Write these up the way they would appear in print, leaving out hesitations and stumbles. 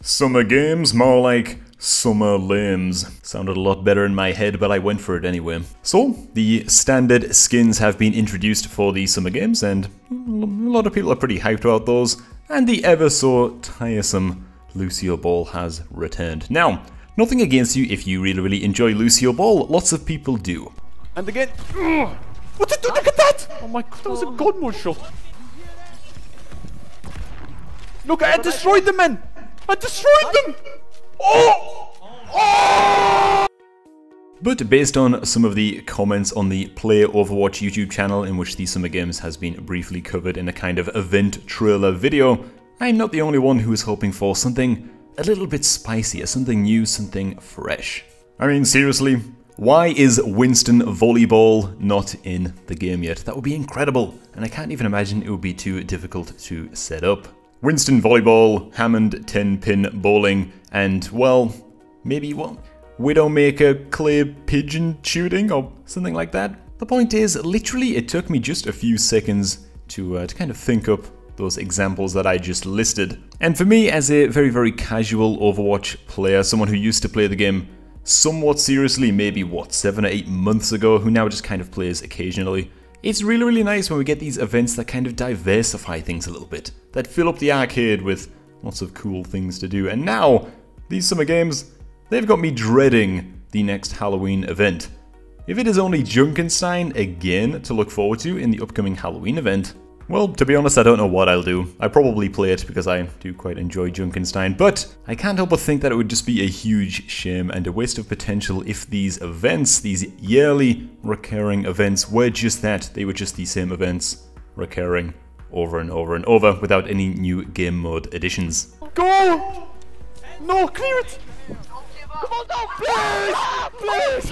Summer games, more like summer lames. Sounded a lot better in my head, but I went for it anyway. So, the standard skins have been introduced for the summer games, and a lot of people are pretty hyped about those, and the ever so tiresome Lucioball has returned. Now, nothing against you if you really enjoy Lucioball, lots of people do. And again, what did you do? Look at that! Oh my god, that was a gun mode shot. Look, I destroyed them, man! I destroyed them! Oh! Oh! But based on some of the comments on the Play Overwatch YouTube channel, in which the Summer Games has been briefly covered in a kind of event trailer video, I'm not the only one who is hoping for something a little bit spicier, something new, something fresh. I mean, seriously, why is Winston Volleyball not in the game yet? That would be incredible, and I can't even imagine it would be too difficult to set up. Winston Volleyball, Hammond 10-pin bowling, and, well, maybe, Widowmaker clay pigeon shooting or something like that. The point is, literally, it took me just a few seconds to kind of think up those examples that I just listed. And for me, as a very casual Overwatch player, someone who used to play the game somewhat seriously, maybe, 7 or 8 months ago, who now just kind of plays occasionally, it's really nice when we get these events that kind of diversify things a little bit, that fill up the arcade with lots of cool things to do. And now, these summer games, they've got me dreading the next Halloween event. If it is only Junkenstein again to look forward to in the upcoming Halloween event, well, to be honest, I don't know what I'll do. I probably play it because I do quite enjoy Junkenstein, but I can't help but think that it would just be a huge shame and a waste of potential if these events, these yearly recurring events, were just that. They were just the same events, recurring over and over without any new game mode additions. Go! No, clear it! Come on, no, please! Please!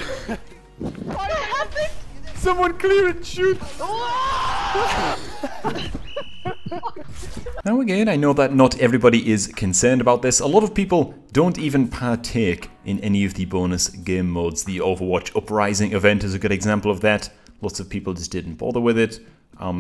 What happened? Someone clear it, shoot! Now again, I know that not everybody is concerned about this. A lot of people don't even partake in any of the bonus game modes. The Overwatch Uprising event is a good example of that. Lots of people just didn't bother with it.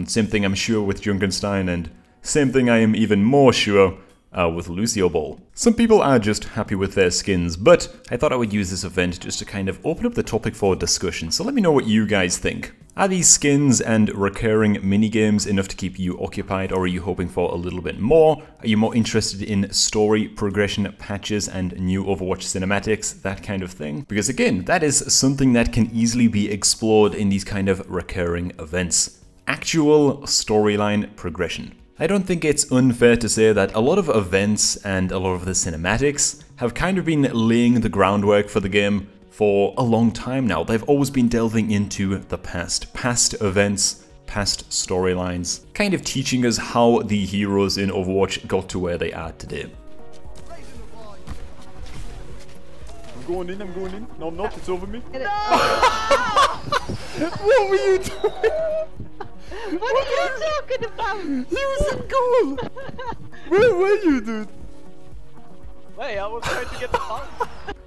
Same thing I'm sure with Junkenstein, and same thing I am even more sure with Lucioball. Some people are just happy with their skins, but I thought I would use this event just to kind of open up the topic for discussion, so let me know what you guys think. Are these skins and recurring minigames enough to keep you occupied, or are you hoping for a little bit more? Are you more interested in story progression patches and new Overwatch cinematics, that kind of thing? Because again, that is something that can easily be explored in these kind of recurring events. Actual storyline progression. I don't think it's unfair to say that a lot of events and a lot of the cinematics have kind of been laying the groundwork for the game for a long time now. They've always been delving into the past events, past storylines, kind of teaching us how the heroes in Overwatch got to where they are today. I'm going in. No, I'm not, it's over me. No! What were you doing? What are you talking about? He was in goal! Where were you, dude? Wait, I was trying to get the ball.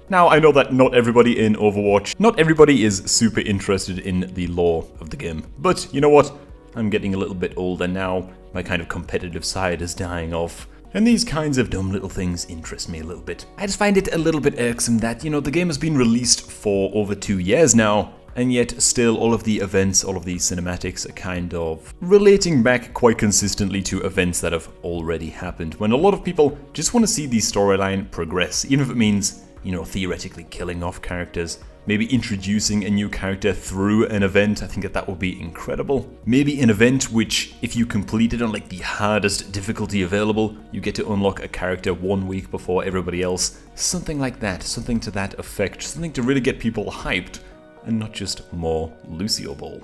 Now, I know that not everybody in Overwatch, not everybody is super interested in the lore of the game. But, you know what? I'm getting a little bit older now. My kind of competitive side is dying off. And these kinds of dumb little things interest me a little bit. I just find it a little bit irksome that, you know, the game has been released for over 2 years now, and yet still all of the events, all of the cinematics are kind of relating back quite consistently to events that have already happened, when a lot of people just want to see the storyline progress, even if it means, you know, theoretically killing off characters, maybe introducing a new character through an event. I think that would be incredible. Maybe an event which, if you complete it on like the hardest difficulty available, you get to unlock a character 1 week before everybody else. Something like that, something to that effect, something to really get people hyped, and not just more Lucioball.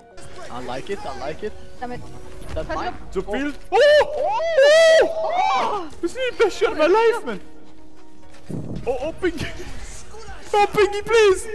I like it. Damn it. That's mine. To field. Oh! This is the best shot of my life, man. Oh, Pinky. Oh, Pinky, please.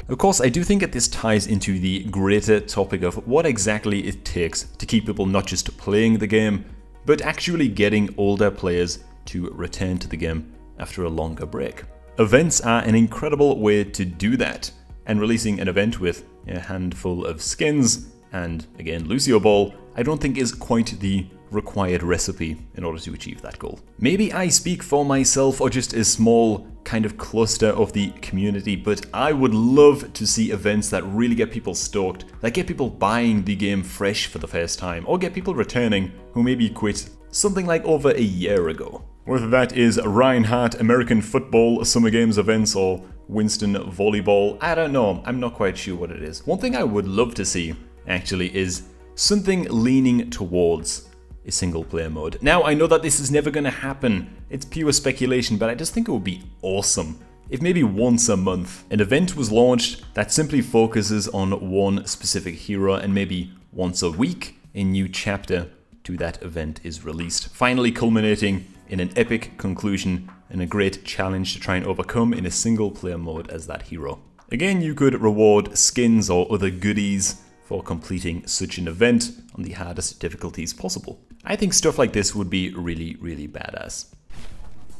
Of course, I do think that this ties into the greater topic of what exactly it takes to keep people not just playing the game, but actually getting older players to return to the game after a longer break. Events are an incredible way to do that, and releasing an event with a handful of skins, and again Lucioball, I don't think is quite the required recipe in order to achieve that goal. Maybe I speak for myself or just a small kind of cluster of the community, but I would love to see events that really get people stoked, that get people buying the game fresh for the first time, or get people returning who maybe quit something like over a year ago. Whether that is Reinhardt American Football Summer Games events or Winston Volleyball, I don't know, I'm not quite sure what it is. One thing I would love to see, actually, is something leaning towards a single player mode. Now, I know that this is never going to happen, it's pure speculation, but I just think it would be awesome if maybe once a month an event was launched that simply focuses on one specific hero, and maybe once a week a new chapter to that event is released, finally culminating in an epic conclusion and a great challenge to try and overcome in a single player mode as that hero. Again, you could reward skins or other goodies for completing such an event on the hardest difficulties possible. I think stuff like this would be really, really badass.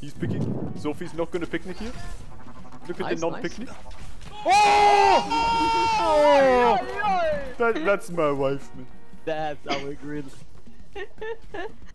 He's picking. Sophie's not gonna picnic here. Look at Nice, the non-picnic. nice. Oh! That's my wife, man. That's our grill.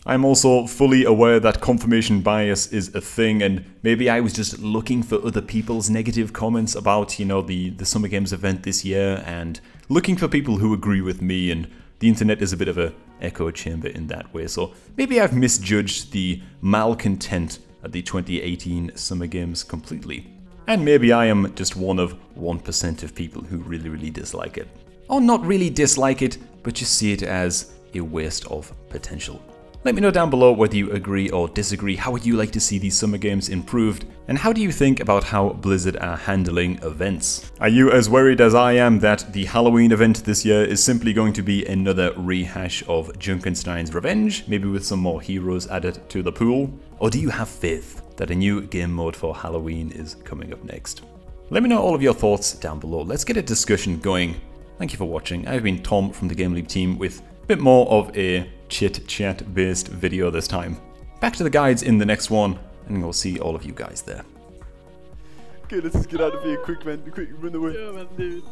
I'm also fully aware that confirmation bias is a thing, and maybe I was just looking for other people's negative comments about, you know, the Summer Games event this year, and looking for people who agree with me, and the internet is a bit of a echo chamber in that way, so maybe I've misjudged the malcontent at the 2018 Summer Games completely. And maybe I am just one of 1% of people who really, really dislike it. Or not really dislike it, but just see it as a waste of potential. Let me know down below whether you agree or disagree. How would you like to see these Summer Games improved? And how do you think about how Blizzard are handling events? Are you as worried as I am that the Halloween event this year is simply going to be another rehash of Junkenstein's Revenge, maybe with some more heroes added to the pool? Or do you have faith that a new game mode for Halloween is coming up next? Let me know all of your thoughts down below. Let's get a discussion going. Thank you for watching. I've been Tom from the Game Leap team with a bit more of a chit-chat based video this time. Back to the guides in the next one, and we'll see all of you guys there. Okay, let's just get out of here quick, man. Quick, run away. Yeah, man, dude.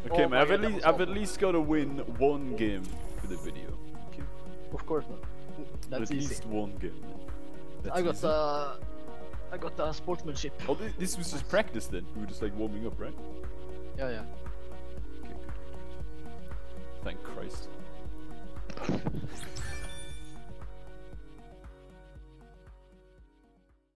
Okay, Oh man, my God, I've at least got to win one game for the video. Okay. Of course not. That's At easy. least one game. That's I got easy. I got sportsmanship. Oh, this was just practice then. We were just like warming up, right? Yeah, yeah. Okay, good. Thank Christ.